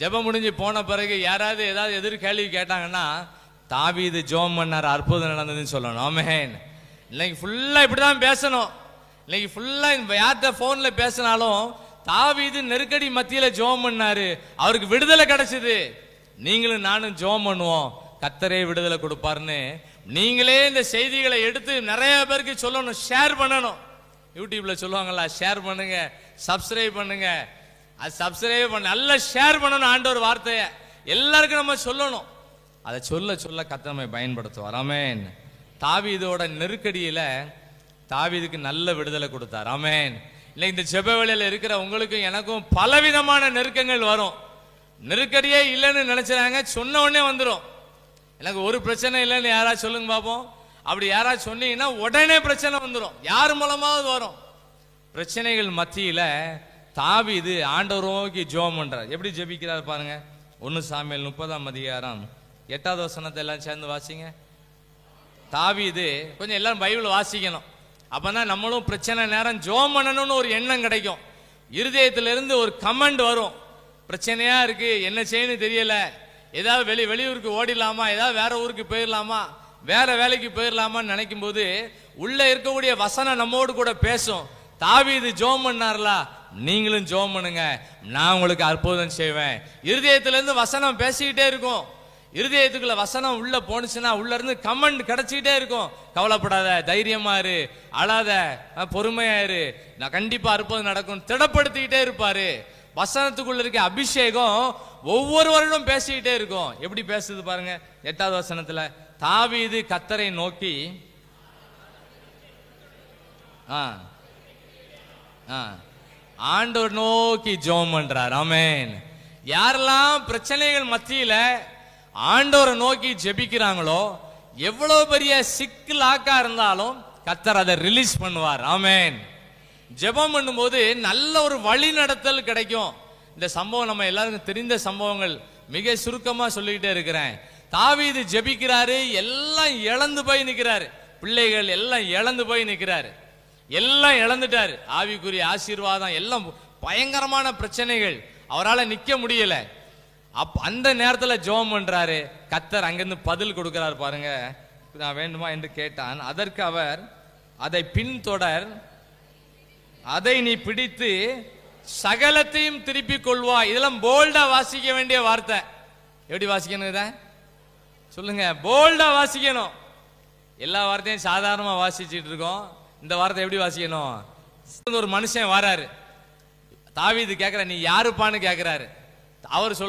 ஜெபம் முடிஞ்சு போன பிறகு யாராவது ஏதாவது எதிர் கேள்வி கேட்டாங்கன்னா தாவீது ஜெபம் பண்ணார், அற்புதம் நடந்ததுன்னு சொல்லணும். ஆமென். இன்னைக்கு ஃபுல்லா இப்படிதான் பேசணும். இன்னைக்கு ஃபுல்லா யார்கிட்ட போன்ல பேசினாலும் தாவீது நெருக்கடி மத்தியில ஜெபம் பண்ணாரு, அவருக்கு விடுதலை கிடைச்சது. நீங்களும் நானும் ஜெபம் பண்ணுவோம், கர்த்தரே விடுதலை கொடுப்பாருன்னு நீங்களே இந்த செய்திகளை எடுத்து நிறைய பேருக்கு சொல்லணும், ஷேர் பண்ணணும். யூடியூப்ல சொல்லுவாங்கல்ல, ஷேர் பண்ணுங்க, சப்ஸ்கிரைப் பண்ணுங்க. அது சப்ஸ்கிரைப் பண்ண நல்லா ஷேர் பண்ணணும். ஆண்டவர் வார்த்தையை எல்லாருக்கும் நம்ம சொல்லணும். அதை சொல்ல சொல்ல கர்த்தர் நம்மை பயன்படுத்துவார். ஆமென். தாவீதோட நெருக்கடியில தாவீதுக்கு நல்ல விடுதலை கொடுத்தார். ஆமென். இல்லை, இந்த ஜெப வேளையில இருக்கிற உங்களுக்கும் எனக்கும் பலவிதமான நெருக்கங்கள் வரும். நெருக்கடியே இல்லைன்னு நினைச்சாங்க, சொன்ன உடனே வந்துடும். எனக்கு ஒரு பிரச்சனை இல்லைன்னு யாராவது சொல்லுங்க பார்ப்போம். அப்படி யாராவது சொன்னீங்கன்னா உடனே பிரச்சனை வந்துடும், யார் மூலமாவது வரும். பிரச்சனைகள் மத்தியில தாவீது ஆண்டவரை நோக்கி ஜெபம் பண்றார். எப்படி ஜெபிக்கிறார் பாருங்க. 1 சாமுவேல் 30ஆம் அதிகாரம் 8வது வசனத்தை எல்லாம் சேர்ந்து வாசிங்க. தாவீது, கொஞ்சம் எல்லாரும் பைபிள் வாசிக்கணும், அப்பதான் நம்மளும் பிரச்சனை நேரம் ஜெபம் பண்ணணும்னு ஒரு எண்ணம் கிடைக்கும். இருதயத்திலிருந்து ஒரு கமெண்ட் வரும், பிரச்சனையா இருக்கு, என்ன செய்யணும் தெரியல, ஏதாவது வெளியூருக்கு ஓடிடலாமா, ஏதாவது வேற ஊருக்கு போயிடலாமா, வேற வேலைக்கு போயிடலாமான்னு நினைக்கும் போது உள்ள இருக்கக்கூடிய வசனம் நம்மோடு கூட பேசும். தாவீது ஜெபம் பண்ணார்ல, நீங்களும் ஜெபம் பண்ணுங்க, நான் உங்களுக்கு அற்புதம் செய்வேன். இருதயத்திலிருந்து வசனம் பேசிக்கிட்டே இருக்கும். இருதயத்துக்குள்ள வசனம் உள்ள போனுச்சுன்னா உள்ள இருந்து கமெண்ட் கிடைச்சிக்கிட்டே இருக்கும். கவலைப்படாத, தைரியமா இரு, அழாத, பொறுமையா இரு, நான் கண்டிப்பா அற்புதம் நடக்கும், திடப்படுத்திக்கிட்டே இருப்பாரு. வசனத்துக்குள்ள இருக்க அபிஷேகம் ஒவ்வொரு வருடம் பேசிக்கிட்டே இருக்கும். எப்படி பேசுது பாருங்க. 8வது வசனத்துல தாவீது கர்த்தரை நோக்கி ஆண்டவர் நோக்கி ஜெபம் பண்றார். ஆமென். யாரெல்லாம் பிரச்சனைகள் மத்தியில ஆண்டவரை நோக்கி ஜெபிக்கிறாங்களோ, எவ்வளவு பெரிய சிக்கலாக்கா இருந்தாலும் கர்த்தர் அதை ரிலீஸ் பண்ணுவார். ஆமென். ஜெபம் பண்ணும்போது நல்ல ஒரு வழி நடத்தல் கிடைக்கும். இந்த சம்பவம் நம்ம எல்லாருக்கும் தெரிந்த சம்பவங்கள், மிக சுருக்கமா சொல்லிக்கிட்டே இருக்கிறேன். தாவீது ஜெபிக்கிறாரு, எல்லாம் இழந்து போய் நிற்கிறாரு, பிள்ளைகள் எல்லாம் இழந்து போய் நிற்கிறாரு, எல்லாம் இழந்துட்டாரு. ஆவிக்குரிய ஆசீர்வாதம் எல்லாம் பயங்கரமான பிரச்சனைகள், அவரால் நிக்க முடியல. அந்த நேரத்துல ஜெபம் பண்றாரு, கர்த்தர் அங்கிருந்து பதில் கொடுக்கிறார் பாருங்க. நான் வேண்டுமா என்று கேட்டான். அதற்கு அவர், அதை பின்தொடர், அதை நீ பிடித்து சகலத்தையும் திருப்பி கொள்வா. இதெல்லாம் போல்டா வாசிக்க வேண்டிய வார்த்தை. எப்படி வாசிக்கணும் இத சொல்லுங்க. போல்டா வாசிக்கணும். எல்லா வார்த்தையும் சாதாரணமா வாசிச்சுட்டு இருக்கோம். இந்த வார்த்தை எப்படி வாசிக்கணும்? ஒரு மனுஷன் வராரு, தாவீது கேட்கிற, நீ யாருப்பான்னு கேட்கிறாரு. அவர்